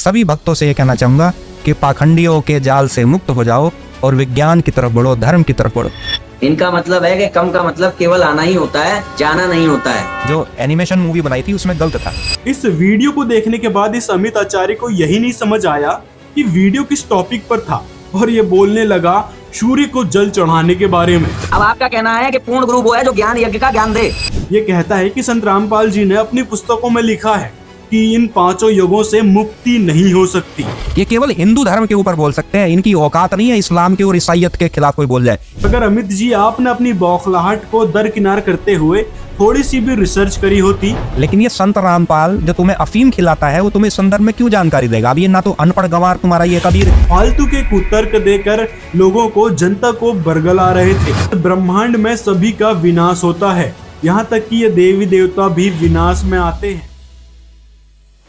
सभी भक्तों से ये कहना चाहूंगा कि पाखंडियों के जाल से मुक्त हो जाओ और विज्ञान की तरफ बढ़ो, धर्म की तरफ बढ़ो। इनका मतलब है कि कम का मतलब केवल आना ही होता है, जाना नहीं होता है। जो एनिमेशन मूवी बनाई थी उसमें गलत था। इस वीडियो को देखने के बाद इस अमित आचार्य को यही नहीं समझ आया कि वीडियो किस टॉपिक पर था और ये बोलने लगा सूर्य को जल चढ़ाने के बारे में। अब आपका कहना है कि पूर्ण गुरु वो है जो ज्ञान यज्ञ का ज्ञान दे। ये कहता है कि संत रामपाल जी ने अपनी पुस्तकों में लिखा है कि इन पांचों युगों से मुक्ति नहीं हो सकती। ये केवल हिंदू धर्म के ऊपर बोल सकते हैं, इनकी औकात नहीं है इस्लाम की और ईसाईयत के खिलाफ कोई बोल जाए। अगर अमित जी आपने अपनी बौखलाहट को दरकिनार करते हुए थोड़ी सी भी रिसर्च करी होती। लेकिन ये संत रामपाल जो तुम्हें अफीम खिलाता है वो तुम्हें इस संदर्भ में क्यों जानकारी देगा? अब ये ना तो अनपढ़ गंवार तुम्हारा ये कबीर फालतू के कुतर्क देकर लोगों को, जनता को बरगला रहे थे। ब्रह्मांड में सभी का विनाश होता है, यहाँ तक कि ये देवी देवता भी विनाश में आते हैं।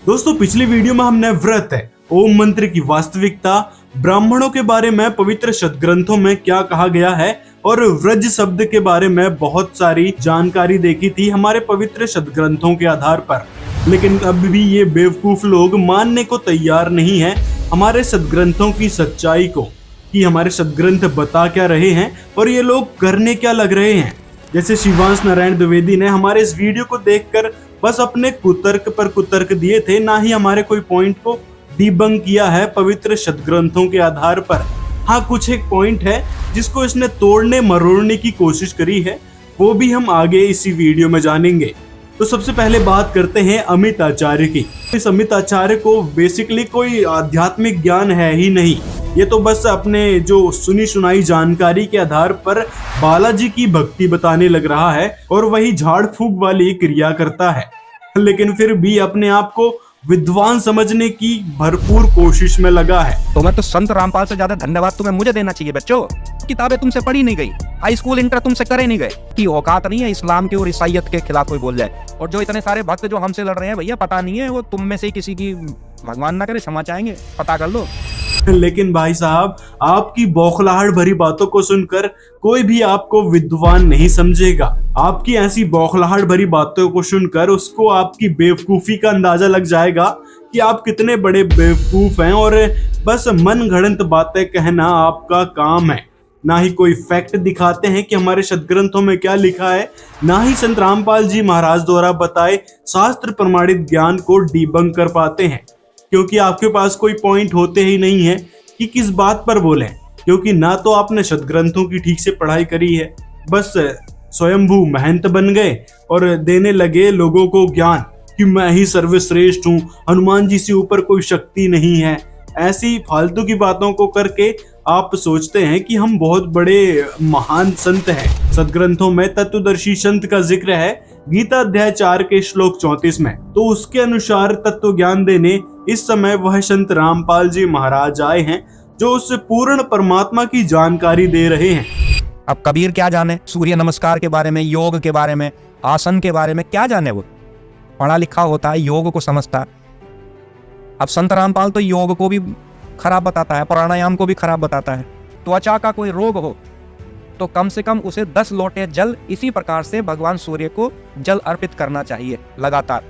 दोस्तों, पिछली वीडियो में हमने व्रत है, ओम मंत्र की वास्तविकता, ब्राह्मणों के बारे में पवित्र सदग्रंथों में क्या कहा गया है और व्रज शब्द के बारे में बहुत सारी जानकारी देखी थी हमारे पवित्र सदग्रंथों के आधार पर। लेकिन अब भी ये बेवकूफ लोग मानने को तैयार नहीं है हमारे सदग्रंथों की सच्चाई को, कि हमारे सदग्रंथ बता क्या रहे हैं और ये लोग करने क्या लग रहे हैं। जैसे शिवांश नारायण द्विवेदी ने हमारे इस वीडियो को देखकर बस अपने कुतर्क पर कुतर्क दिए थे, ना ही हमारे कोई पॉइंट को डिबंक किया है पवित्र सदग्रंथों के आधार पर। हाँ, कुछ एक पॉइंट है जिसको इसने तोड़ने मरोड़ने की कोशिश करी है, वो भी हम आगे इसी वीडियो में जानेंगे। तो सबसे पहले बात करते हैं अमित आचार्य की। इस अमित आचार्य को बेसिकली कोई आध्यात्मिक ज्ञान है ही नहीं, ये तो बस अपने जो सुनी सुनाई जानकारी के आधार पर बालाजी की भक्ति बताने लग रहा है और वही झाड़ फूक वाली क्रिया करता है। लेकिन फिर भी अपने आप को विद्वान समझने की भरपूर कोशिश में लगा है। तो मैं तो संत रामपाल से ज्यादा धन्यवाद तुम्हें मुझे देना चाहिए बच्चों। किताबें तुमसे पढ़ी नहीं गई, हाई स्कूल इंटर तुमसे करे नहीं गए, कि औकात नहीं है इस्लाम की और ईसाईयत के खिलाफ कोई बोल जाए। और जो इतने सारे भक्त जो हमसे लड़ रहे हैं भैया, पता नहीं है वो तुम में से किसी की, भगवान ना करे, क्षमा चाहेंगे, पता कर लो। लेकिन भाई साहब, आपकी बौखलाहट भरी बातों को सुनकर कोई भी आपको विद्वान नहीं समझेगा। आपकी ऐसी बौखलाहट भरी बातों को सुनकर उसको आपकी बेवकूफी का अंदाजा लग जाएगा कि आप कितने बड़े बेवकूफ हैं और बस मन गढ़ंत बातें कहना आपका काम है। ना ही कोई फैक्ट दिखाते हैं कि हमारे सदग्रंथों में क्या लिखा है, ना ही संत रामपाल जी महाराज द्वारा बताए शास्त्र प्रमाणित ज्ञान को डिबंक कर पाते हैं, क्योंकि आपके पास कोई पॉइंट होते ही नहीं है कि किस बात पर बोलें। क्योंकि ना तो आपने सदग्रंथों की ठीक से पढ़ाई करी है, बस स्वयंभू महंत बन गए और देने लगे लोगों को ज्ञान कि मैं ही सर्वश्रेष्ठ हूँ, हनुमान जी से ऊपर कोई शक्ति नहीं है। ऐसी फालतू की बातों को करके आप सोचते हैं कि हम बहुत बड़े महान संत हैं। सदग्रंथों में तत्वदर्शी संत का जिक्र है गीता अध्याय 4 के श्लोक 34 में। तो उसके अनुसार तत्व ज्ञान देने इस समय वह संत रामपाल जी महाराज आए हैं, जो उस पूर्ण परमात्मा की जानकारी दे रहे हैं। अब कबीर क्या जाने सूर्य नमस्कार के बारे में, योग के बारे में, आसन के बारे में, क्या जाने? वो पढ़ा लिखा होता है, योग को समझता है। अब संत रामपाल तो योग को भी खराब बताता है, प्राणायाम को भी खराब बताता है। त्वचा का कोई रोग हो तो कम से कम उसे 10 लोटे जल इसी प्रकार से भगवान सूर्य को जल अर्पित करना चाहिए लगातार।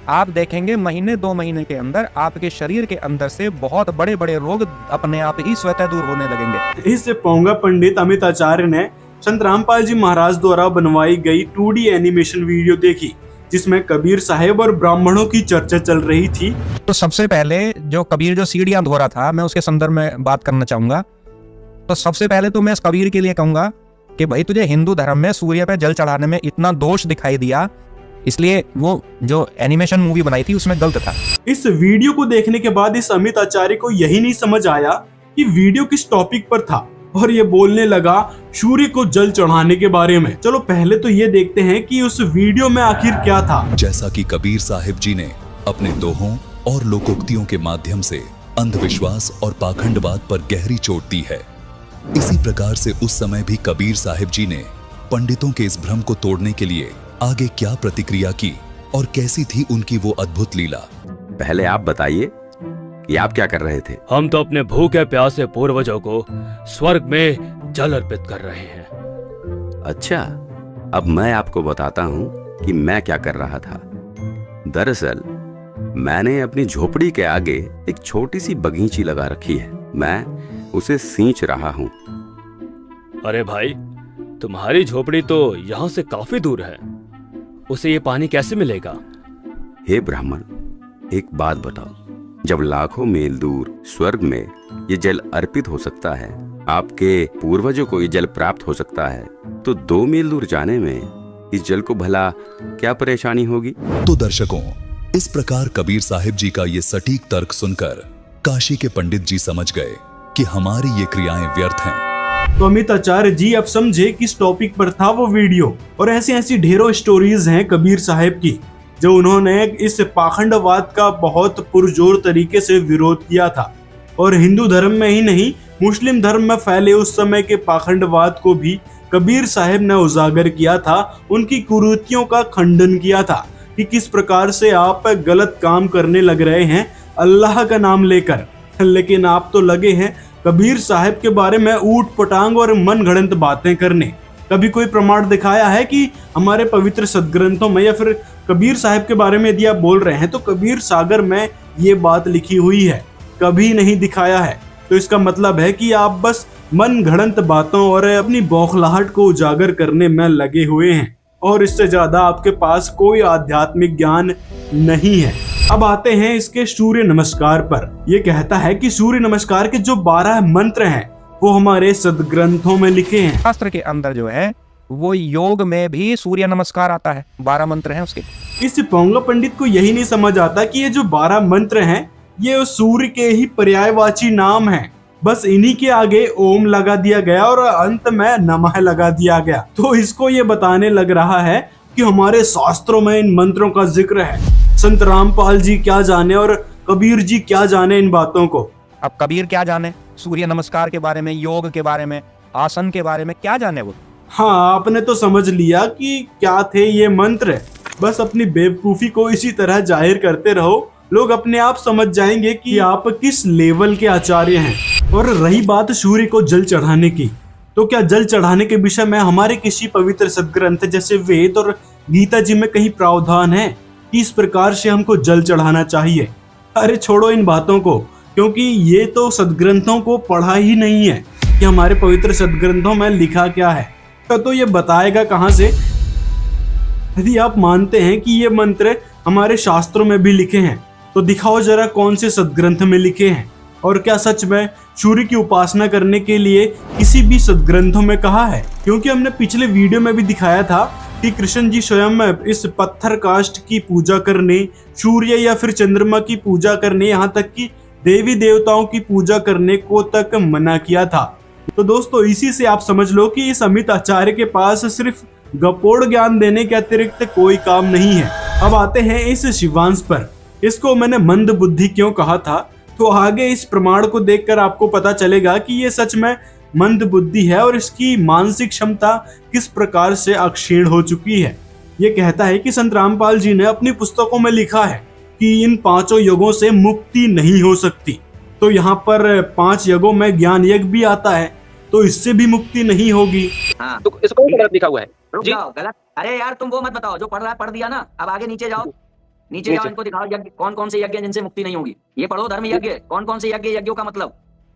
आप देखेंगे महीने 2 महीने के अंदर आपके शरीर के अंदर से बहुत बड़े बड़े रोग अपने आप ही स्वतः दूर होने लगेंगे। इस पोंगा पंडित अमित आचार्य ने संत रामपाल जी महाराज द्वारा बनवाई गई 2D एनिमेशन वीडियो देखी, जिसमें कबीर साहेब और ब्राह्मणों की चर्चा चल रही थी। तो सबसे पहले जो कबीर जो सीढ़ियां धो रहा था, मैं उसके संदर्भ में बात करना चाहूंगा। तो सबसे पहले तो मैं इस कबीर के लिए कहूंगा कि भाई तुझे हिंदू धर्म में सूर्य पे जल चढ़ाने में इतना दोष दिखाई दिया, इसलिए वो जो एनिमेशन मूवी बनाई थी उसमें गलत था। इस वीडियो को देखने के बाद इस अमित आचार्य को यही नहीं समझ आया कि वीडियो किस टॉपिक पर था और ये बोलने लगा सूर्य को जल चढ़ाने के बारे में। चलो पहले तो ये देखते हैं कि उस वीडियो में आखिर क्या था। जैसा कि कबीर साहिब जी ने अपने दोहों और लोकोक्तियों के माध्यम से अंधविश्वास और पाखंडवाद पर गहरी चोट दी है, इसी प्रकार से उस समय भी कबीर साहिब जी ने पंडितों के इस भ्रम को तोड़ने के लिए आगे क्या प्रतिक्रिया की और कैसी थी उनकी वो अद्भुत लीला। पहले आप बताइए कि आप क्या कर रहे थे? हम तो अपने भूखे प्यासे पूर्वजों को स्वर्ग में जल अर्पित कर रहे हैं। अच्छा, अब मैं आपको बताता हूँ कि मैं क्या कर रहा था। दरअसल मैंने अपनी झोपड़ी के आगे एक छोटी सी बगीची लगा रखी है। मैं उसे सींच रहा हूँ। अरे भाई, तुम्हारी झोपड़ी तो यहाँ से काफी दूर है, उसे ये पानी कैसे मिलेगा? हे ब्राह्मण, एक बात बताओ, जब लाखों मील दूर स्वर्ग में ये जल अर्पित हो सकता है, आपके पूर्वजों को ये जल प्राप्त हो सकता है, तो 2 मील दूर जाने में इस जल को भला क्या परेशानी होगी? तो दर्शकों, इस प्रकार कबीर साहिब जी का ये सटीक तर्क सुनकर काशी के पंडित जी समझ गए कि हमारी ये क्रियाएं व्यर्थ हैं। तो अमित आचार्य जी अब समझे किस टॉपिक पर था वो वीडियो, और ऐसी ऐसी ढेरों स्टोरीज हैं कबीर साहिब की जो उन्होंने इस पाखंडवाद का बहुत पुरजोर तरीके से विरोध किया था, और हिंदू धर्म में ही नहीं मुस्लिम धर्म में फैले उस समय के पाखंडवाद को भी कबीर साहिब ने उजागर किया था। उनकी कुरीतियों का खंडन किया था कि किस प्रकार से आप गलत काम करने लग रहे हैं अल्लाह का नाम लेकर, लेकिन आप तो लगे हैं कबीर साहिब के बारे में ऊट पटांग और मन गढ़ंत बातें करने। कभी कोई प्रमाण दिखाया है कि हमारे पवित्र सदग्रंथों में, या फिर कबीर साहिब के बारे में यदि आप बोल रहे हैं तो कबीर सागर में ये बात लिखी हुई है? कभी नहीं दिखाया है। तो इसका मतलब है कि आप बस मन गढ़ंत बातों और अपनी बौखलाहट को उजागर करने में लगे हुए हैं, और इससे ज्यादा आपके पास कोई आध्यात्मिक ज्ञान नहीं है। अब आते हैं इसके सूर्य नमस्कार पर। यह कहता है कि सूर्य नमस्कार के जो 12 मंत्र हैं वो हमारे सदग्रंथों में लिखे हैं। शास्त्र के अंदर जो है वो योग में भी सूर्य नमस्कार आता है, 12 मंत्र हैं उसके। इस पोंगा पंडित को यही नहीं समझ आता कि ये जो 12 मंत्र हैं ये उस सूर्य के ही पर्यायवाची नाम हैं। बस इन्हीं के आगे ओम लगा दिया गया और अंत में नमः लगा दिया गया। तो इसको ये बताने लग रहा है कि हमारे शास्त्रों में इन मंत्रों का जिक्र है। संत रामपाल जी क्या जाने और कबीर जी क्या जाने इन बातों को। अब कबीर क्या जाने सूर्य नमस्कार के बारे में, योग के बारे में, आसन के बारे में, क्या जाने वो। हाँ, आपने तो समझ लिया कि क्या थे ये मंत्र। बस अपनी बेवकूफी को इसी तरह जाहिर करते रहो, लोग अपने आप समझ जाएंगे कि आप किस लेवल के आचार्य हैं। और रही बात सूर्य को जल चढ़ाने की, तो क्या जल चढ़ाने के विषय में हमारे किसी पवित्र सदग्रंथ जैसे वेद और गीता जी में कहीं प्रावधान है कि इस प्रकार से हमको जल चढ़ाना चाहिए? अरे छोड़ो इन बातों को, क्योंकि ये तो सदग्रंथों को पढ़ा ही नहीं है कि हमारे पवित्र सदग्रंथों में लिखा क्या है। तो ये बताएगा कहां से? यदि आप मानते हैं कि ये मंत्र हमारे शास्त्रों में भी लिखे हैं तो दिखाओ जरा कौन से सदग्रंथ में लिखे हैं, और क्या सच में सूर्य की उपासना करने के लिए किसी भी सदग्रंथों में कहा है? क्योंकि हमने पिछले वीडियो में भी दिखाया था कि कृष्ण जी स्वयं इस पत्थर काष्ठ की पूजा करने, सूर्य या फिर चंद्रमा की पूजा करने, यहाँ तक कि देवी देवताओं की पूजा करने को तक मना किया था। तो दोस्तों, इसी से आप समझ लो कि इस अमित आचार्य के पास सिर्फ गपोड़ ज्ञान देने के अतिरिक्त कोई काम नहीं है। अब आते हैं इस शिवांश पर। इसको मैंने मंद बुद्धि क्यों कहा था, तो आगे इस प्रमाण को देखकर आपको पता चलेगा कि ये सच में मंद बुद्धि है और इसकी मानसिक क्षमता किस प्रकार से अक्षीण हो चुकी है। ये कहता है कि संत रामपाल जी ने अपनी पुस्तकों में लिखा है कि इन 5 युगों से मुक्ति नहीं हो सकती। तो यहाँ पर 5 युगों में ज्ञान यज्ञ भी आता है, तो इससे भी मुक्ति नहीं होगी। हाँ, तो इसको गलत लिखा हुआ है। रुक जी। जाओ, गलत। अरे यार तुम वो मत बताओ, जो पढ़ रहा है पढ़ दिया ना। अब आगे नीचे जाओ, नीचे जाओ, इनको दिखाओ यज्ञ कौन कौन से यज्ञ हैं जिनसे मुक्ति नहीं होगी। ये पढ़ो धर्म यज्ञ कौन कौन से यज्ञ, यज्ञों का मतलब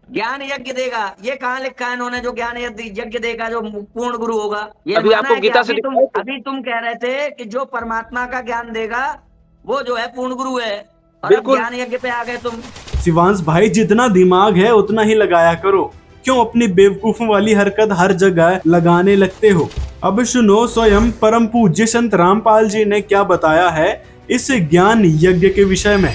ज्ञान यज्ञ देगा। ये कहाँ लिखा है इन्होंने जो ज्ञान यज्ञ देगा जो पूर्ण गुरु होगा? ये अभी आपको गीता से अभी तुम कह रहे थे कि जो परमात्मा का ज्ञान देगा वो जो है पूर्ण गुरु है, और अब बिल्कुल। ज्ञान यज्ञ पे आ गए तुम। शिवांश भाई, जितना दिमाग है उतना ही लगाया करो, क्यों अपनी बेवकूफों वाली हरकत हर जगह लगाने लगते हो। अब सुनो स्वयं परम पूज्य संत रामपाल जी ने क्या बताया है इस ज्ञान यज्ञ के विषय में।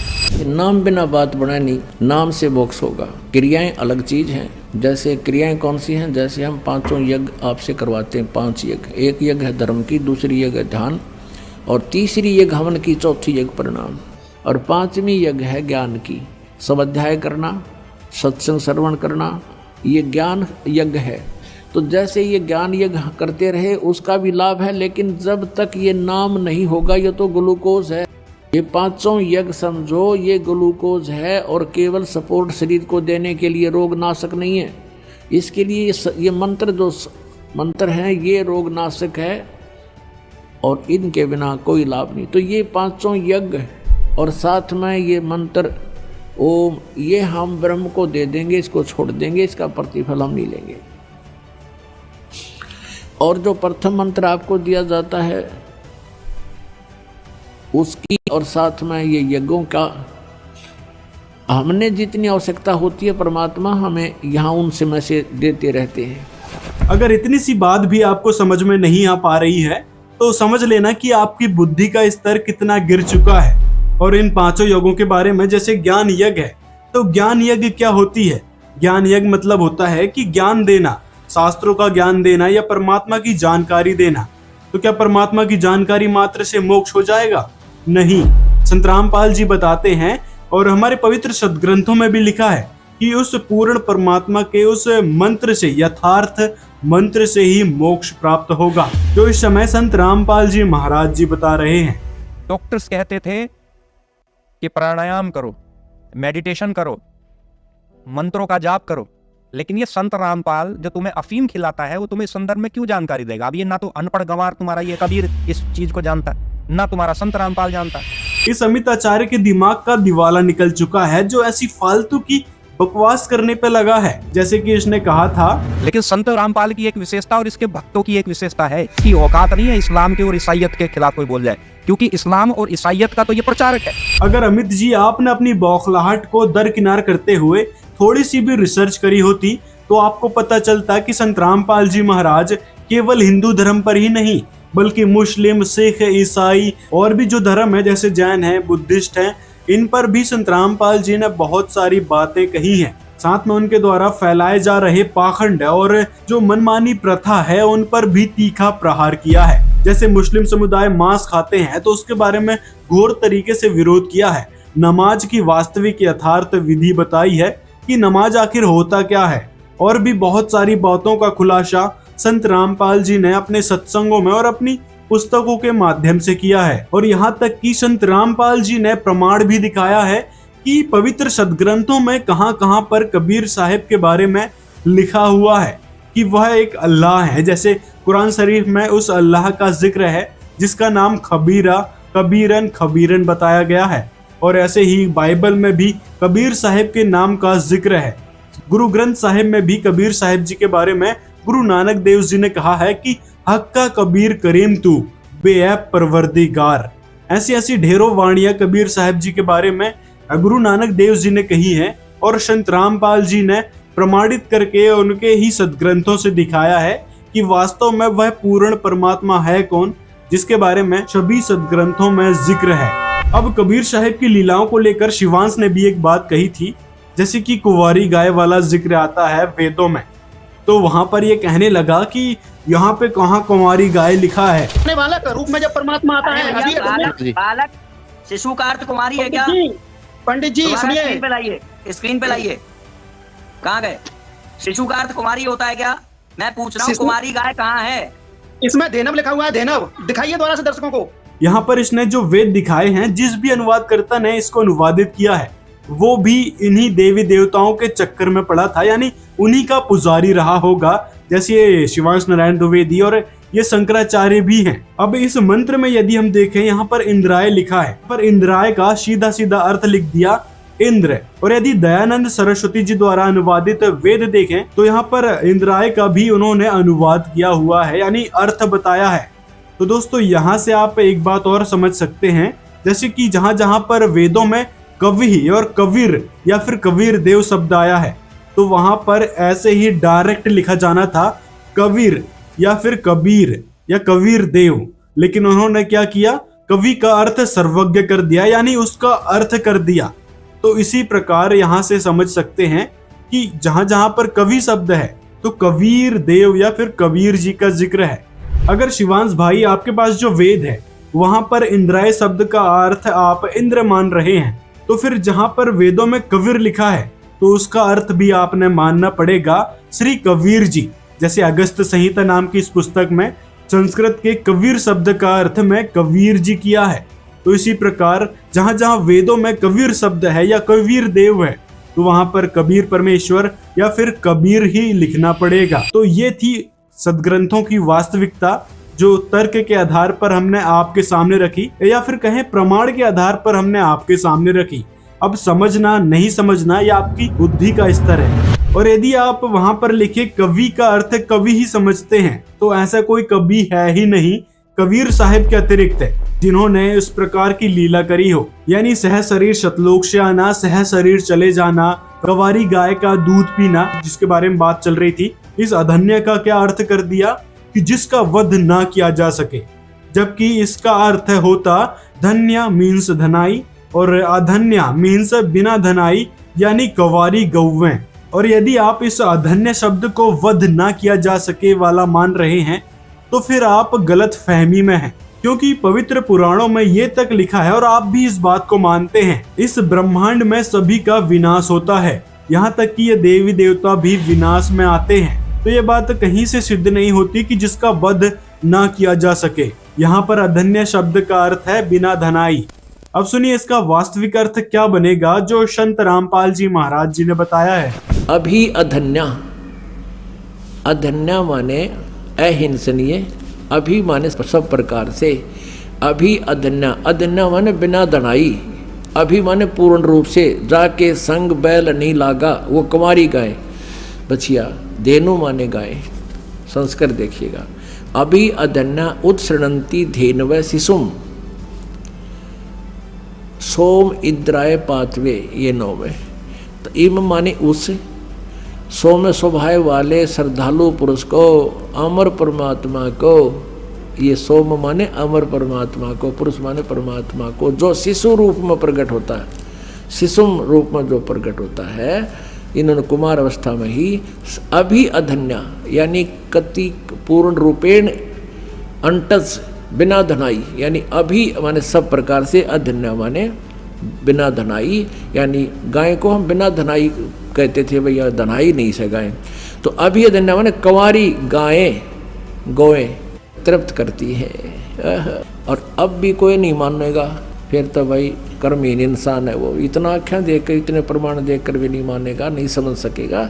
नाम बिना बात बनानी, नाम से मोक्ष होगा। क्रियाएं अलग चीज हैं। जैसे क्रियाएं कौन सी हैं? जैसे हम 5 यज्ञ आपसे करवाते हैं, 5 यज्ञ। एक यज्ञ है धर्म की, दूसरी यज्ञ है ध्यान, और तीसरी यज्ञ हवन की, चौथी यज्ञ प्रणाम, और 5वीं यज्ञ है ज्ञान की। स्वाध्याय करना, सत्संग श्रवण करना, ये ज्ञान यज्ञ है। तो जैसे ये ज्ञान यज्ञ करते रहे उसका भी लाभ है, लेकिन जब तक ये नाम नहीं होगा ये तो ग्लूकोज है। ये 5 यज्ञ समझो, ये ग्लूकोज है और केवल सपोर्ट शरीर को देने के लिए, रोग नाशक नहीं है। इसके लिए ये मंत्र जो मंत्र हैं ये रोग नाशक है और इनके बिना कोई लाभ नहीं। तो ये 5 यज्ञ और साथ में ये मंत्र ओम, ये हम ब्रह्म को दे देंगे, इसको छोड़ देंगे, इसका प्रतिफल हम नहीं लेंगे। और जो प्रथम मंत्र आपको दिया जाता है उसकी और साथ में ये यज्ञों का हमने जितनी आवश्यकता होती है परमात्मा हमें यहाँ उनसे में से देते रहते हैं। अगर इतनी सी बात भी आपको समझ में नहीं आ पा रही है तो समझ लेना कि आपकी बुद्धि का स्तर कितना गिर चुका है। और इन पांचों योगों के बारे में, जैसे ज्ञान यज्ञ है, तो ज्ञान यज्ञ क्या होती है? ज्ञान यज्ञ मतलब होता है कि ज्ञान देना, शास्त्रों का ज्ञान देना या परमात्मा की जानकारी देना। तो क्या परमात्मा की जानकारी मात्र से मोक्ष हो जाएगा? नहीं। संत रामपाल जी बताते हैं और हमारे पवित्र सदग्रंथों में भी लिखा है कि उस पूर्ण परमात्मा के उस मंत्र से, यथार्थ मंत्र से ही मोक्ष प्राप्त होगा, जो इस समय संत रामपाल जी महाराज जी बता रहे हैं। डॉक्टर्स कहते थे कि प्राणायाम करो, मेडिटेशन करो, मंत्रों का जाप करो, लेकिन ये संत रामपाल जो तुम्हें अफीम खिलाता है वो तुम्हें इस संदर्भ में क्यों जानकारी देगा? अब ये ना तो अनपढ़ गंवार तुम्हारा ये कबीर इस चीज को जानता है, ना तुम्हारा संत रामपाल जानता है। इस अमित आचार्य के दिमाग का दिवाला निकल चुका है, जो ऐसी फालतू की बकवास करने पे लगा है। जैसे कि इसने कहा था, लेकिन संत रामपाल की एक विशेषता और इसके भक्तों की एक विशेषता है कि औकात नहीं है इस्लाम के और ईसाइयत के खिलाफ कोई बोल जाए, क्योंकि इस्लाम और ईसाइयत का तो ये प्रचारक है। अगर अमित जी आपने अपनी बौखलाहट को दरकिनार करते हुए थोड़ी सी भी रिसर्च करी होती तो आपको पता चलता कि संत रामपाल जी महाराज केवल हिंदू धर्म पर ही नहीं बल्कि मुस्लिम, सिख, ईसाई और भी जो धर्म है जैसे जैन है, बुद्धिस्ट है, इन पर भी संत रामपाल जी ने बहुत सारी बातें कही हैं। साथ में उनके द्वारा फैलाए जा रहे पाखंड और जो मनमानी प्रथा है उन पर भी तीखा प्रहार किया है। जैसे मुस्लिम समुदाय मांस खाते हैं तो उसके बारे में घोर तरीके से विरोध किया है। नमाज की वास्तविक यथार्थ विधि बताई है कि नमाज आखिर होता क्या है, और भी बहुत सारी बातों का खुलासा संत रामपाल जी ने अपने सत्संगों में और अपनी पुस्तकों के माध्यम से किया है। और यहाँ तक कि संत रामपाल जी ने प्रमाण भी दिखाया है कि पवित्र सदग्रंथों में कहां-कहां पर कबीर साहिब के बारे में लिखा हुआ है कि वह एक अल्लाह है। जैसे कुरान शरीफ में उस अल्लाह का जिक्र है जिसका नाम खबीरा, कबीरन, खबीरन बताया गया है। और ऐसे ही बाइबल में भी कबीर साहिब के नाम का जिक्र है। गुरु ग्रंथ साहिब में भी कबीर साहिब जी के बारे में गुरु नानक देव जी ने कहा है कि हक्का कबीर करीम तू बेऐब परवरदिगार। ऐसी ऐसी ढेरों वाणियां कबीर साहिब जी के बारे में गुरु नानक देव जी ने कही है और संत रामपाल जी ने प्रमाणित करके उनके ही सदग्रंथों से दिखाया है कि वास्तव में वह पूर्ण परमात्मा है कौन, जिसके बारे में सभी सदग्रंथों में जिक्र है। अब कबीर साहिब की लीलाओं को लेकर शिवांश ने भी एक बात कही थी, जैसे कि कुंवारी गाय वाला जिक्र आता है वेदों में, तो वहां पर ये कहने लगा कि यहाँ पे कहाँ कुंवारी गाय लिखा है। बालक रूप में जब परमात्मा आता है, बालक शिशु का अर्थ कुमारी है क्या? पंडित जी सुनिए, स्क्रीन पे लाइए, स्क्रीन पे लाइए। कहाँ गए? शिशु का अर्थ कुमारी होता है क्या? मैं पूछ रहा हूँ कुमारी गाय कहाँ है? इसमें धेनव लिखा हुआ है, धेनव दिखाइए द्वारा से दर्शकों को। यहाँ पर इसने जो वेद दिखाए हैं, जिस भी अनुवादकर्ता ने इसको अनुवादित किया है वो भी इन्हीं देवी देवताओं के चक्कर में पड़ा था, यानी उन्हीं का पुजारी रहा होगा। जैसे ये शिवांश नारायण द्विवेदी और ये शंकराचार्य भी हैं। अब इस मंत्र में यदि हम देखें, यहाँ पर इंद्राय लिखा है, पर इंद्राय का सीधा सीधा अर्थ लिख दिया इंद्र। और यदि दयानंद सरस्वती जी द्वारा अनुवादित वेद देखें तो यहाँ पर इंद्राय का भी उन्होंने अनुवाद किया हुआ है, यानी अर्थ बताया है। तो दोस्तों यहाँ से आप एक बात और समझ सकते हैं, जैसे कि जहां जहां पर वेदों में कवि और कबीर या फिर कबीर देव शब्द आया है तो वहां पर ऐसे ही डायरेक्ट लिखा जाना था कबीर या फिर कबीर या कबीर देव, लेकिन उन्होंने क्या किया, कवि का अर्थ सर्वज्ञ कर दिया, यानी उसका अर्थ कर दिया। तो इसी प्रकार यहाँ से समझ सकते हैं कि जहां जहां पर कवि शब्द है तो कबीर देव या फिर कबीर जी का जिक्र है। अगर शिवांश भाई आपके पास जो वेद है वहां पर इंद्राय शब्द का अर्थ आप इंद्र मान रहे हैं, तो फिर जहां पर वेदों में कबीर लिखा है तो उसका अर्थ भी आपने मानना पड़ेगा श्री कबीर जी। जैसे अगस्त संहिता नाम की इस पुस्तक में संस्कृत के कबीर शब्द का अर्थ में कबीर जी किया है। तो इसी प्रकार जहां जहां वेदों में कबीर शब्द है या कबीर देव है तो वहां पर कबीर परमेश्वर या फिर कबीर ही लिखना पड़ेगा। तो ये थी सदग्रंथों की वास्तविकता, जो तर्क के आधार पर हमने आपके सामने रखी, या फिर कहें प्रमाण के आधार पर हमने आपके सामने रखी। अब समझना नहीं समझना ये आपकी बुद्धि का स्तर है। और यदि आप वहां पर लिखे कवि का अर्थ कवि ही समझते हैं, तो ऐसा कोई कवि है ही नहीं कबीर साहिब के अतिरिक्त है जिन्होंने इस प्रकार की लीला करी हो, यानी सह शरीर शतलोक से आना, सह शरीर चले जाना, गवारी गाय का दूध पीना, जिसके बारे में बात चल रही थी। इस अधन्य का क्या अर्थ कर दिया कि जिसका वध ना किया जा सके, जबकि इसका अर्थ होता धन्य मीन्स धनाई और अधन्य मीन्स बिना धनाई, यानी गवारी गौवें। और यदि आप इस अधन्य शब्द को वध ना किया जा सके वाला मान रहे हैं, तो फिर आप गलत फहमी में हैं, क्योंकि पवित्र पुराणों में ये तक लिखा है और आप भी इस बात को मानते हैं, इस ब्रह्मांड में सभी का विनाश होता है, यहाँ तक कि ये देवी देवता भी विनाश में आते हैं। तो ये बात कहीं से सिद्ध नहीं होती कि जिसका वध ना किया जा सके। यहाँ पर अधन्य शब्द का अर्थ है बिना धनाई। अब सुनिए इसका वास्तविक अर्थ क्या बनेगा जो संत रामपाल जी महाराज जी ने बताया है। अभी अधन्या, अधन्या माने अहिंसनीय, अभी माने सब प्रकार से, अभी अधन्या, अधन्या माने बिना धनाई, अभी माने पूर्ण रूप से, जाके संग बैल नहीं लागा, वो कुमारी गाय, बछिया, धेनु माने गाय, संस्कार देखिएगा। अभी अधन्या उत्सृणंती धेनव शिशुम, सोम इद्राय पातवे, ये 9 में। तो इम माने उस, सोम स्वभाव वाले श्रद्धालु पुरुष को, अमर परमात्मा को, ये सोम माने अमर परमात्मा को, पुरुष माने परमात्मा को, जो शिशु रूप में प्रकट होता है, शिशुम रूप में जो प्रकट होता है, इन्होंने कुमार अवस्था में ही अभी अधन्या यानी कति पूर्ण रूपेण अंटस बिना धनाई, यानी अभी माने सब प्रकार से, अधन्या माने बिना धनाई, यानी गाय को हम बिना धनाई कहते थे, भैया धनाई नहीं से गाय। तो अभी अधन्या माने कंवारी गायें, गौएं तृप्त करती है। और अब भी कोई नहीं मानेगा, फिर तो भाई कर्महीन इंसान है वो, इतना आख्या देकर, इतने प्रमाण देखकर भी नहीं मानेगा, नहीं समझ सकेगा,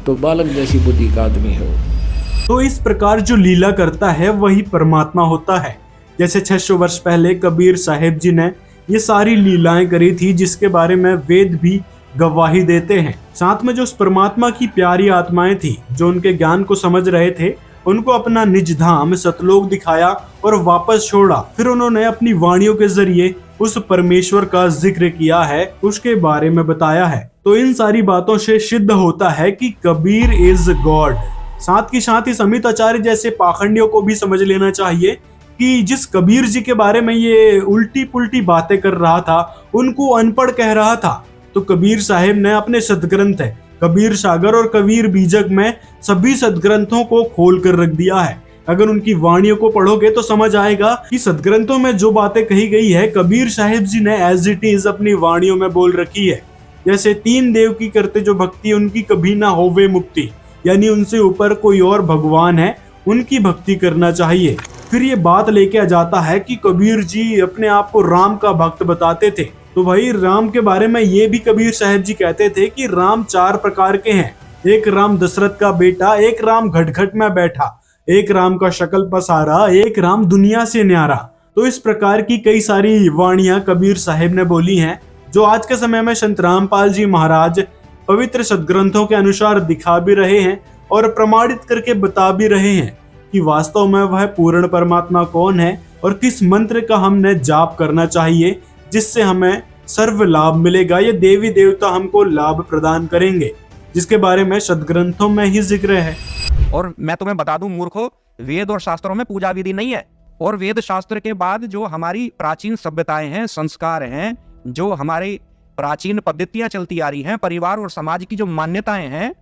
तो बालक जैसी बुद्धि का आदमी है वो। तो इस प्रकार जो लीला करता है वही परमात्मा होता है। जैसे 600 वर्ष पहले कबीर साहिब जी ने ये सारी लीलाएं करी थी, जिसके बारे में वेद भी गवाही देते हैं। साथ में जो उस परमात्मा की प्यारी आत्माएं थी, जो उनके ज्ञान को समझ रहे थे, उनको अपना निज धाम सतलोक दिखाया और वापस छोड़ा। फिर उन्होंने अपनी वाणियों के जरिए उस परमेश्वर का जिक्र किया है, उसके बारे में बताया है। तो इन सारी बातों से सिद्ध होता है कि कबीर इज गॉड। साथ ही साथ इस अमित आचार्य जैसे पाखंडियों को भी समझ लेना चाहिए कि जिस कबीर जी के बारे में ये उल्टी पुल्टी बातें कर रहा था, उनको अनपढ़ कह रहा था, तो कबीर साहिब ने अपने सदग्रंथ है कबीर सागर और कबीर बीजक में सभी सदग्रंथों को खोल कर रख दिया है। अगर उनकी वाणियों को पढ़ोगे तो समझ आएगा कि सदग्रंथों में जो बातें कही गई है, कबीर साहिब जी ने एज इट इज अपनी वाणियों में बोल रखी है। जैसे 3 देव की करते जो भक्ति, उनकी कभी ना होवे मुक्ति, यानी उनसे ऊपर कोई और भगवान है, उनकी भक्ति करना चाहिए। फिर ये बात लेके आ जाता है कि कबीर जी अपने आप को राम का भक्त बताते थे। तो भाई राम के बारे में ये भी कबीर साहब जी कहते थे कि राम 4 प्रकार के हैं। एक राम दशरथ का बेटा, एक राम घटघट में बैठा, एक राम का शकल पसारा, एक राम दुनिया से न्यारा। तो इस प्रकार की कई सारी वाणियां कबीर साहिब ने बोली हैं, जो आज के समय में संत रामपाल जी महाराज पवित्र सदग्रंथों के अनुसार दिखा भी रहे हैं और प्रमाणित करके बता भी रहे हैं कि वास्तव में वह पूर्ण परमात्मा कौन है और किस मंत्र का हमने जाप करना चाहिए, जिससे हमें सर्व लाभ मिलेगा। ये देवी देवता हमको लाभ प्रदान करेंगे, जिसके बारे में सदग्रंथों में ही जिक्र है। और मैं तुम्हें बता दूं मूर्खों, वेद और शास्त्रों में पूजा विधि नहीं है। और वेद शास्त्र के बाद जो हमारी प्राचीन सभ्यताएं हैं, संस्कार हैं, जो हमारी प्राचीन पद्धतियां चलती आ रही हैं, परिवार और समाज की जो मान्यताएं हैं,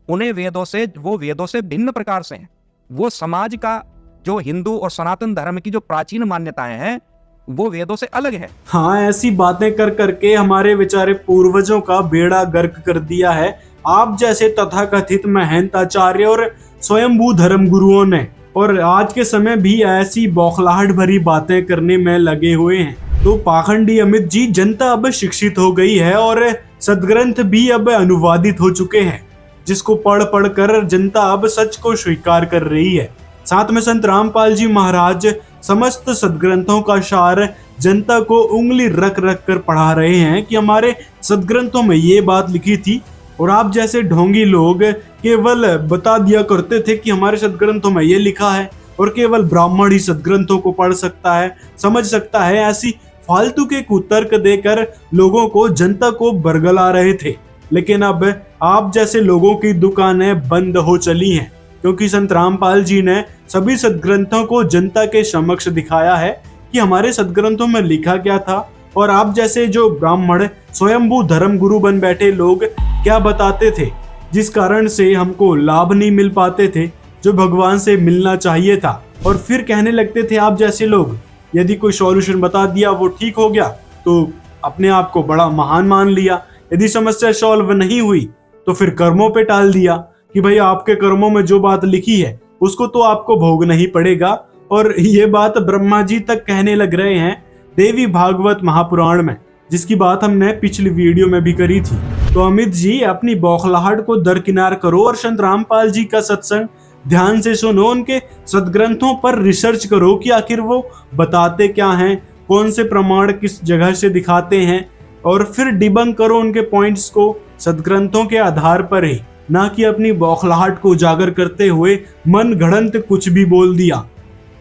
उन्हें वेदों से भिन्न प्रकार से हैं। वो समाज का जो हिंदू और सनातन धर्म की जो प्राचीन मान्यताएं हैं, वो वेदों से अलग है। हाँ, ऐसी बातें कर करके हमारे बेचारे पूर्वजों का बेड़ा गर्क कर दिया है आप जैसे तथाकथित महंत आचार्य और स्वयंभू धर्म गुरुओं ने। और आज के समय भी ऐसी बौखलाहट भरी बातें करने में लगे हुए हैं। तो पाखंडी अमित जी, जनता अब शिक्षित हो गई है और सदग्रंथ भी अब अनुवादित हो चुके हैं, जिसको पढ़ कर जनता अब सच को स्वीकार कर रही है। साथ में संत रामपाल जी महाराज समस्त सदग्रंथों का सार जनता को उंगली रख रख कर पढ़ा रहे हैं कि हमारे सदग्रंथों में ये बात लिखी थी, और आप जैसे ढोंगी लोग केवल बता दिया करते थे कि हमारे सदग्रंथों में ये लिखा है और केवल ब्राह्मण ही सदग्रंथों को पढ़ सकता है, समझ सकता है। ऐसी फालतू के कुतर्क देकर लोगों को, जनता को बरगला रहे थे। लेकिन अब आप जैसे लोगों की दुकानें बंद हो चली हैं, क्योंकि संत रामपाल जी ने सभी सदग्रंथों को जनता के समक्ष दिखाया है कि हमारे सदग्रंथों में लिखा क्या था, और आप जैसे जो ब्राह्मण स्वयंभू धर्म गुरु बन बैठे लोग क्या बताते थे, जिस कारण से हमको लाभ नहीं मिल पाते थे जो भगवान से मिलना चाहिए था। और फिर कहने लगते थे आप जैसे लोग, यदि कोई सॉल्यूशन बता दिया वो ठीक हो गया तो अपने आप को बड़ा महान मान लिया, यदि समस्या सॉल्व नहीं हुई तो फिर कर्मों पे टाल दिया कि भाई आपके कर्मों में जो बात लिखी है उसको तो आपको भोगना ही पड़ेगा। और ये बात ब्रह्मा जी तक कहने लग रहे हैं देवी भागवत महापुराण में, जिसकी बात हमने पिछली वीडियो में भी करी थी। तो अमित जी अपनी बौखलाहट को दरकिनार करो और संत रामपाल जी का सत्संग ध्यान से सुनो, उनके सदग्रंथों पर रिसर्च करो कि आखिर वो बताते क्या हैं, कौन से प्रमाण किस जगह से दिखाते हैं, और फिर डिबंक करो उनके पॉइंट्स को सदग्रंथों के आधार पर ही, ना कि अपनी बौखलाहट को उजागर करते हुए मन गढ़ंत कुछ भी बोल दिया।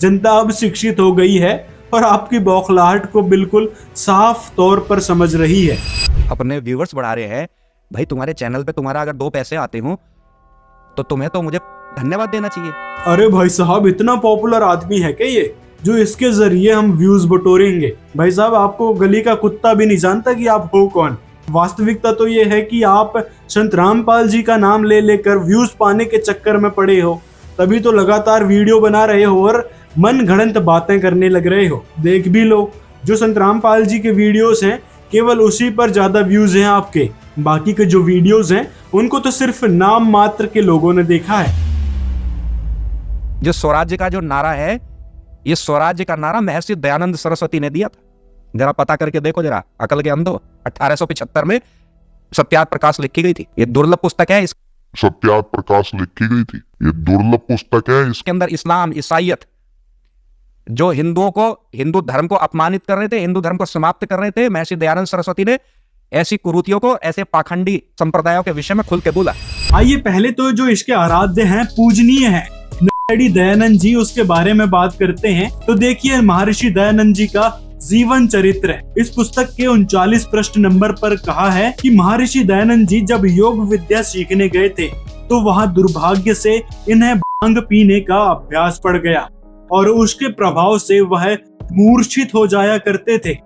जनता अब शिक्षित हो गई है और आपकी बौखलाहट को बिल्कुल साफ तौर पर समझ रही है। अपने व्यूवर्स बढ़ा रहे हैं। भाई तुम्हारे चैनल पे तुम्हारा अगर 2 पैसे आते हो तो तुम्हें तो मुझे धन्यवाद देना चाहिए। अरे भाई साहब, इतना पॉपुलर आदमी है क्या ये, जो इसके जरिए हम व्यूज बटोरेंगे? भाई साहब, आपको गली का कुत्ता भी नहीं जानता कि आप हो कौन। वास्तविकता तो ये है कि आप संत रामपाल जी का नाम ले लेकर व्यूज पाने के चक्कर में पड़े हो, तभी तो लगातार वीडियो बना रहे हो और मन गढ़ंत बातें करने लग रहे हो। देख भी लो, जो संत रामपाल जी के वीडियोस हैं केवल उसी पर ज्यादा व्यूज हैं आपके, बाकी के जो वीडियोस हैं उनको तो सिर्फ नाम मात्र के लोगों ने देखा है। जो स्वराज्य का जो नारा है, ये स्वराज्य का नारा महर्षि दयानंद सरस्वती ने दिया था। जरा पता करके देखो जरा, अकल के अंधो। 1875 में सत्यार्थ प्रकाश लिखी गई थी। ये दुर्लभ पुस्तक है। सत्यार्थ प्रकाश लिखी गई थी, ये दुर्लभ पुस्तक है। इसके अंदर इस्लाम, ईसाइयत, जो हिंदुओं को, हिंदू धर्म को अपमानित कर रहे थे, हिंदू धर्म को समाप्त कर रहे थे, महर्षि दयानंद सरस्वती ने ऐसी कुरीतियों को, ऐसे पाखंडी संप्रदायों के विषय में खुल के बोला। आइए पहले तो जो इसके आराध्य हैं, पूजनीय है दयानंद जी, उसके बारे में बात करते हैं। तो देखिए, महर्षि दयानंद जी का जीवन चरित्र है। इस पुस्तक के 39 पृष्ठ नंबर पर कहा है कि महर्षि दयानंद जी जब योग विद्या सीखने गए थे तो वहां दुर्भाग्य से इन्हें भांग पीने का अभ्यास पड़ गया और उसके प्रभाव से वह मूर्छित हो जाया करते थे।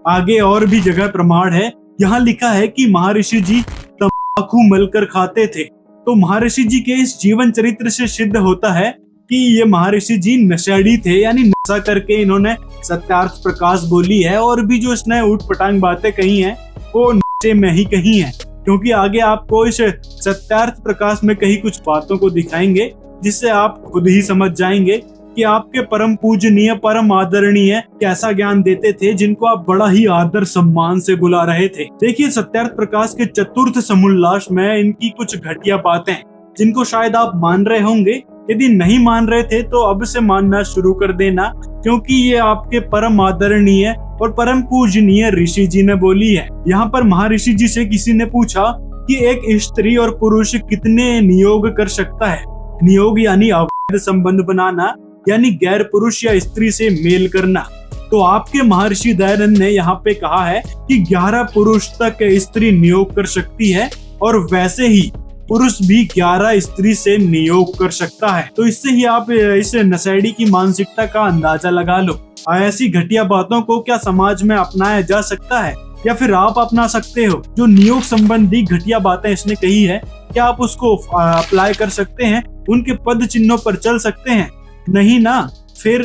आगे और भी जगह प्रमाण है। यहाँ लिखा है कि महर्षि जी तंबाकू मलकर खाते थे। तो महर्षि जी के इस जीवन चरित्र से सिद्ध होता है कि ये महर्षि जी नशेड़ी थे, यानी नशा करके इन्होंने सत्यार्थ प्रकाश बोली है, और भी जो इसने उठपटांग बातें कही हैं वो नशे में ही कही हैं। क्योंकि आगे आपको इस सत्यार्थ प्रकाश में कही कुछ बातों को दिखाएंगे जिससे आप खुद ही समझ जाएंगे कि आपके परम पूजनीय, परम आदरणीय कैसा ज्ञान देते थे, जिनको आप बड़ा ही आदर सम्मान से बुला रहे थे। देखिए, सत्यार्थ प्रकाश के चतुर्थ समुल्लास में इनकी कुछ घटिया बातें जिनको शायद आप मान रहे होंगे। यदि नहीं मान रहे थे तो अब से मानना शुरू कर देना, क्योंकि ये आपके परम आदरणीय और परम पूजनीय ऋषि जी ने बोली है। यहाँ पर महर्षि जी से किसी ने पूछा कि एक स्त्री और पुरुष कितने नियोग कर सकता है। नियोग यानी अवैध संबंध बनाना, यानी गैर पुरुष या स्त्री से मेल करना। तो आपके महर्षि दयानंद ने यहाँ पे कहा है कि 11 पुरुष तक स्त्री नियोग कर सकती है, और वैसे ही पुरुष भी 11 स्त्री से नियोग कर सकता है। तो इससे ही आप इस नशेड़ी की मानसिकता का अंदाजा लगा लो। ऐसी घटिया बातों को क्या समाज में अपनाया जा सकता है, या फिर आप अपना सकते हो? जो नियोग संबंधी घटिया बातें इसने कही है, क्या आप उसको अप्लाई कर सकते हैं? उनके पद चिन्हों पर चल सकते हैं? नहीं ना। फिर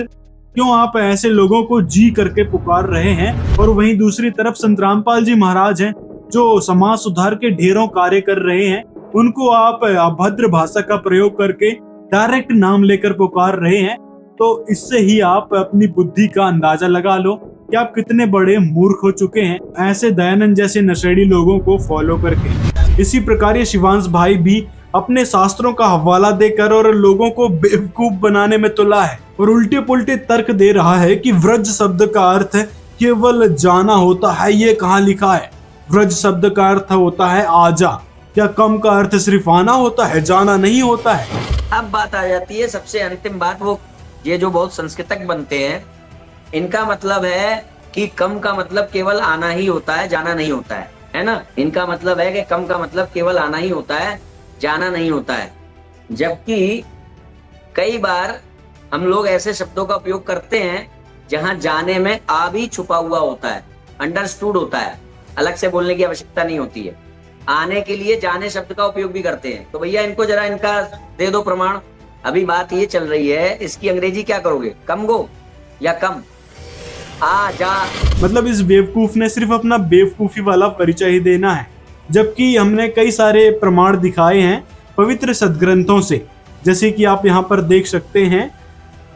क्यों आप ऐसे लोगों को जी करके पुकार रहे हैं? और वहीं दूसरी तरफ संत रामपाल जी महाराज हैं, जो समाज सुधार के ढेरों कार्य कर रहे हैं, उनको आप अभद्र भाषा का प्रयोग करके डायरेक्ट नाम लेकर पुकार रहे हैं। तो इससे ही आप अपनी बुद्धि का अंदाजा लगा लो कि आप कितने बड़े मूर्ख हो चुके हैं ऐसे दयानंद जैसे नशेड़ी लोगों को फॉलो करके। इसी प्रकार ये शिवांश भाई भी अपने शास्त्रों का हवाला देकर और लोगों को बेवकूफ बनाने में तुला है और उल्टे पुल्टे तर्क दे रहा है कि व्रज शब्द का अर्थ केवल जाना होता है। ये कहाँ लिखा है? व्रज शब्द का अर्थ होता है आजा। क्या कम का अर्थ सिर्फ आना होता है, जाना नहीं होता है? अब बात आ जाती है सबसे अंतिम बात, वो ये जो बहुत संस्कृतक बनते हैं इनका मतलब है कि कम का मतलब केवल आना ही होता है, जाना नहीं होता है ना। इनका मतलब है कि कम का मतलब केवल आना ही होता है, जाना नहीं होता है। जबकि कई बार हम लोग ऐसे शब्दों का उपयोग करते हैं जहां जाने में आ भी छुपा हुआ होता है, अंडरस्टूड होता है, अलग से बोलने की आवश्यकता नहीं होती है। आने के लिए जाने शब्द का उपयोग भी करते हैं। तो भैया इनको जरा इनका दे दो प्रमाण। अभी बात ये चल रही है, इसकी अंग्रेजी क्या करोगे? कम गो या कम आ जा? मतलब इस बेवकूफ ने सिर्फ अपना बेवकूफी वाला परिचय ही देना है, जबकि हमने कई सारे प्रमाण दिखाए हैं पवित्र सदग्रंथों से। जैसे कि आप यहाँ पर देख सकते हैं,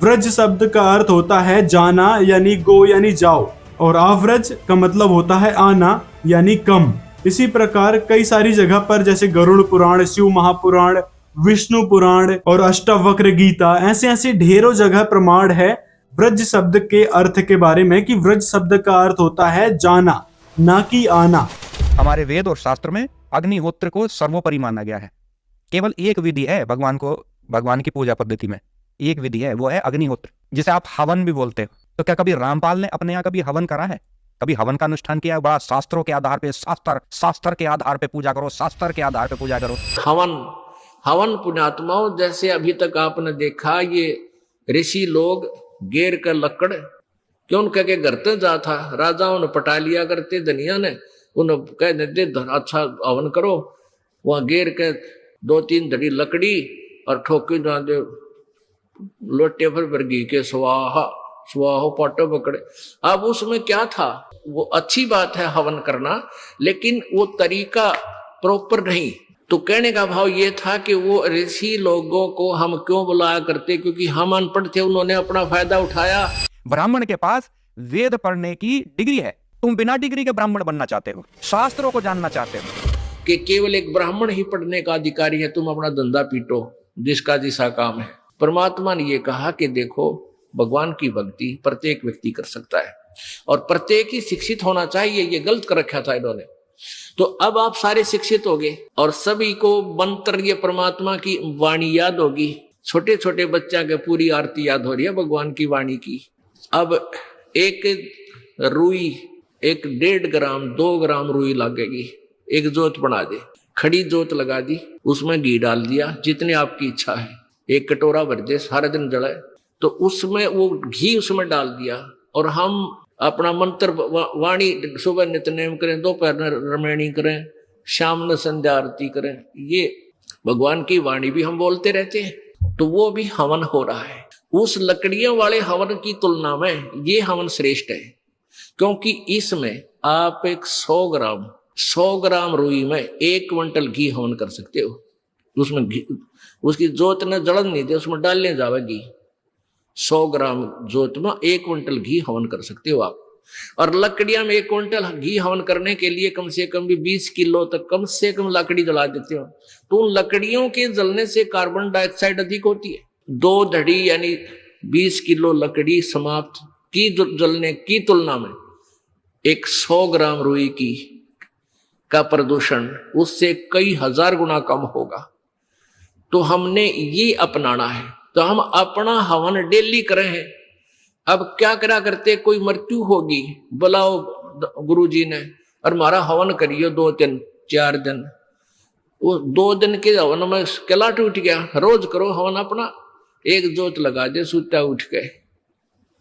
व्रज शब्द का अर्थ होता है जाना यानी गो यानी जाओ, और अव्रज का मतलब होता है आना यानी कम। इसी प्रकार कई सारी जगह पर जैसे गरुड़ पुराण, शिव महापुराण, विष्णु पुराण और अष्टावक्र गीता, ऐसे ऐसे ढेरों जगह प्रमाण है व्रज शब्द के अर्थ के बारे में कि व्रज शब्द का अर्थ होता है जाना, ना कि आना। हमारे वेद और शास्त्र में अग्निहोत्र को सर्वोपरि माना गया है। केवल एक विधि है भगवान की पूजा पद्धति में, एक विधि है, वो है अग्निहोत्र, जिसे आप हवन भी बोलते हो। तो क्या कभी रामपाल ने अपने यहाँ कभी हवन करा है? कभी हवन का अनुष्ठान किया है? बड़ा शास्त्रों के आधार पे, शास्त्र के आधार पे पूजा करो, शास्त्र के आधार पे पूजा करो। हवन पुण्यात्माओं, जैसे अभी तक आपने देखा ये ऋषि लोग गेर का लकड़ क्यों कह के घर ते जा था, राजाओं ने पटा लिया करते, धनिया ने उन्हें कह देते अच्छा हवन करो, वहां गेर के 2-3 धड़ी लकड़ी और ठोकी जा दे लोटे पर घी के स्वाहा स्वाहो पाटो पकड़े। अब उसमें क्या था? वो अच्छी बात है हवन करना, लेकिन वो तरीका प्रॉपर नहीं। तो कहने का भाव ये था कि वो ऋषि लोगों को हम क्यों बुलाया करते? क्योंकि हम अनपढ़ थे, उन्होंने अपना फायदा उठाया। ब्राह्मण के पास वेद पढ़ने की डिग्री है, तुम बिना डिग्री के ब्राह्मण बनना चाहते हो, शास्त्रों को जानना चाहते हो कि केवल एक ब्राह्मण ही पढ़ने का अधिकारी है, तुम अपना धंधा पीटो जिसका जिसा काम है। परमात्मा ने ये कहा कि देखो भगवान की भक्ति प्रत्येक व्यक्ति कर सकता है और प्रत्येक ही शिक्षित होना चाहिए। ये गलत कर रखा था इन्होंने। तो अब आप सारे शिक्षित हो गए और सभी को मंत्र, ये परमात्मा की वाणी याद होगी। छोटे छोटे बच्चा के पूरी आरती याद हो रही है भगवान की वाणी की। अब एक रुई, एक 1.5 ग्राम 2 ग्राम रुई लगेगी, एक जोत बना दे, खड़ी जोत लगा दी, उसमें घी डाल दिया जितनी आपकी इच्छा है, एक कटोरा भर दे, सारे दिन जलाए, तो उसमें वो घी उसमें डाल दिया और हम अपना मंत्र वाणी सुबह नित्यनेम करें, दोपहर में रमैणी करें, शाम में संध्या आरती करें। ये भगवान की वाणी भी हम बोलते रहते हैं, तो वो भी हवन हो रहा है। उस लकड़ियों वाले हवन की तुलना में ये हवन श्रेष्ठ है, क्योंकि इसमें आप एक 100 ग्राम रुई में 1 क्विंटल घी हवन कर सकते हो। उसमें घी, उसकी जोत ने जलन नहीं दे, उसमें डालने जावे घी। 100 ग्राम जोत में 1 क्विंटल घी हवन कर सकते हो आप। और लकड़ियां में 1 क्विंटल घी हवन करने के लिए कम से कम भी 20 किलो तक कम से कम लकड़ी जला देते हो। तो उन लकड़ियों के जलने से कार्बन डाइऑक्साइड अधिक होती है। 2 धड़ी यानी 20 किलो लकड़ी समाप्त की जलने की तुलना में 100 ग्राम रुई की का प्रदूषण उससे कई हजार गुना कम होगा। तो हमने ये अपनाना है। तो हम अपना हवन डेली कर रहे हैं। अब क्या करा करते, कोई मृत्यु होगी, बुलाओ गुरुजी ने और हमारा हवन करियो 2-3-4 दिन। वो 2 दिन के हवन में कैलाट उठ गया। रोज करो हवन अपना, एक जोत लगा दे, सुता उठ के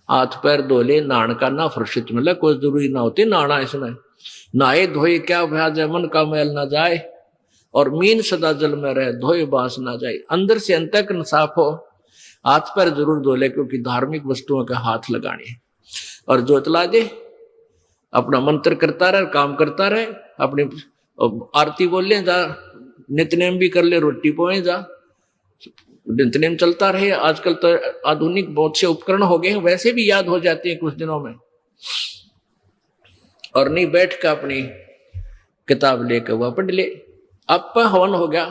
हाथ पैर धो ले, नहान का ना फुर्सत मिले, कोई जरूरी ना होती नहाना। इसमें नहाए धोए क्या भ्याज है, मन का मैल ना जाए और मीन सदा जल में रहे, धोए बास ना जाए। अंदर से अंतःकरण साफ हो, हाथ पैर जरूर धो ले, क्योंकि धार्मिक वस्तुओं का हाथ लगाने और जोत ला दे, अपना मंत्र करता रहे, काम करता रहे, अपनी आरती बोल ले, जा नित्यनेम भी कर ले, रोटी पोए जा, नित्यनेम चलता रहे। आजकल तो आधुनिक बहुत से उपकरण हो गए हैं, वैसे भी याद हो जाते हैं कुछ दिनों में। और नहीं बैठ कर अपनी किताब लेकर वह पढ़ ले। अब हवन हो गया,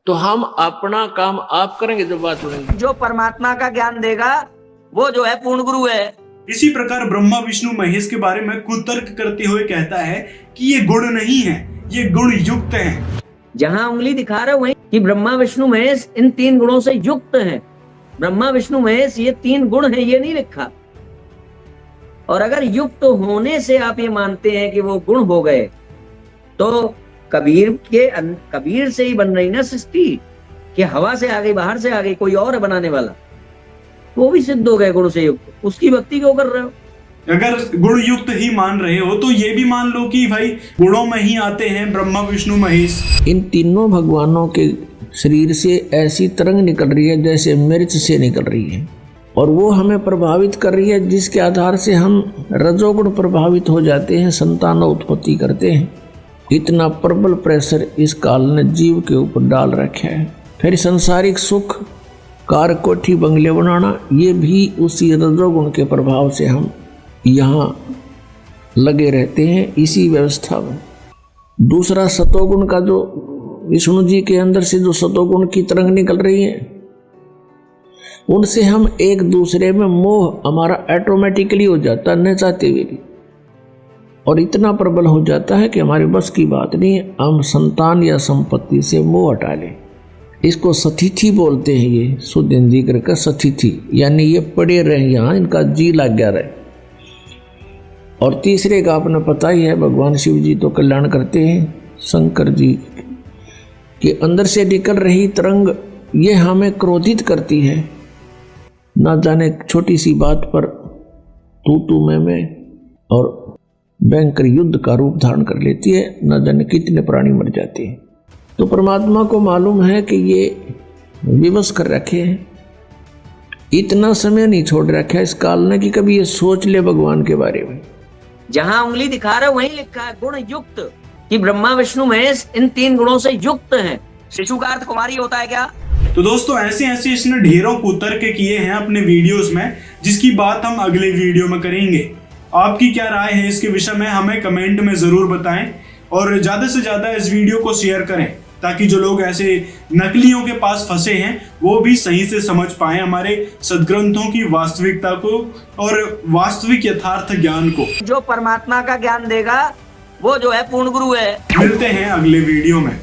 तो हम अपना काम आप करेंगे जब बात सुनेंगे। जो परमात्मा का ज्ञान देगा वो जो है पूर्ण गुरु है। इसी प्रकार ब्रह्मा विष्णु महेश के बारे में कुतर्क करते हुए कहता है कि ये गुण नहीं है, ये गुण युक्त है। जहां उंगली दिखा रहे वहीं कि ब्रह्मा विष्णु महेश इन 3 गुणों से युक्त हैं। ब्रह्मा विष्णु महेश ये 3 गुण है, ये नहीं लिखा। और अगर युक्त होने से आप ये मानते हैं कि वो गुण हो गए तो कबीर से ही बन रही ना सृष्टि, कि हवा से आ गई, बाहर से आ गई, कोई और है बनाने वाला, वो भी सिद्ध हो गए गुण से युक्त। उसकी भक्ति क्यों कर रहे हो? अगर गुण युक्त ही मान रहे हो तो ये भी मान लो कि भाई गुणों में ही आते हैं ब्रह्मा विष्णु महेश। इन तीनों भगवानों के शरीर से ऐसी तरंग निकल रही है जैसे मिर्च से निकल रही है, और वो हमें प्रभावित कर रही है, जिसके आधार से हम रजोगुण प्रभावित हो जाते हैं, संतान उत्पत्ति करते हैं। इतना प्रबल प्रेशर इस काल ने जीव के ऊपर डाल रखा है। फिर सांसारिक सुख, कार, कोठी, बंगले बनाना, ये भी उसी रजोगुण के प्रभाव से हम यहाँ लगे रहते हैं, इसी व्यवस्था में। दूसरा सतोगुण का जो विष्णु जी के अंदर से जो सतोगुण की तरंग निकल रही है, उनसे हम एक दूसरे में मोह हमारा ऑटोमेटिकली हो जाता है, न चाहते हुए भी, और इतना प्रबल हो जाता है कि हमारे बस की बात नहीं है हम संतान या संपत्ति से मोह हटा लें। इसको सतिथि बोलते हैं, ये शुद्ध हिंदी का सतिथि, यानी ये पड़े रहे यहाँ, इनका जी लग गया रहे। और तीसरे का आपने पता ही है, भगवान शिव जी तो कल्याण करते हैं, शंकर जी के अंदर से निकल रही तरंग ये हमें क्रोधित करती है। ना जाने छोटी सी बात पर तू मैं और भयंकर युद्ध का रूप धारण कर लेती है, न जाने कितने प्राणी मर जाते हैं। तो परमात्मा को मालूम है कि ये विवश कर रखे हैं, इतना समय नहीं छोड़ रखा है इस काल ने कि कभी ये सोच ले भगवान के बारे में। जहां उंगली दिखा रहे वहीं लिखा है गुण युक्त, कि ब्रह्मा विष्णु महेश इन 3 गुणों से युक्त हैं। शिशु का अर्थ कुमारी होता है क्या? तो दोस्तों ऐसे इसने ढेरों कुतर्क किए हैं अपने वीडियोस में, जिसकी बात हम अगले वीडियो में करेंगे। आपकी क्या राय है इसके विषय में हमें कमेंट में जरूर बताएं, और ज्यादा से ज्यादा इस वीडियो को शेयर करें, ताकि जो लोग ऐसे नकलियों के पास फंसे हैं वो भी सही से समझ पाएं हमारे सद्ग्रंथों की वास्तविकता को और वास्तविक यथार्थ ज्ञान को। जो परमात्मा का ज्ञान देगा वो जो है पूर्ण गुरु है। मिलते हैं अगले वीडियो में।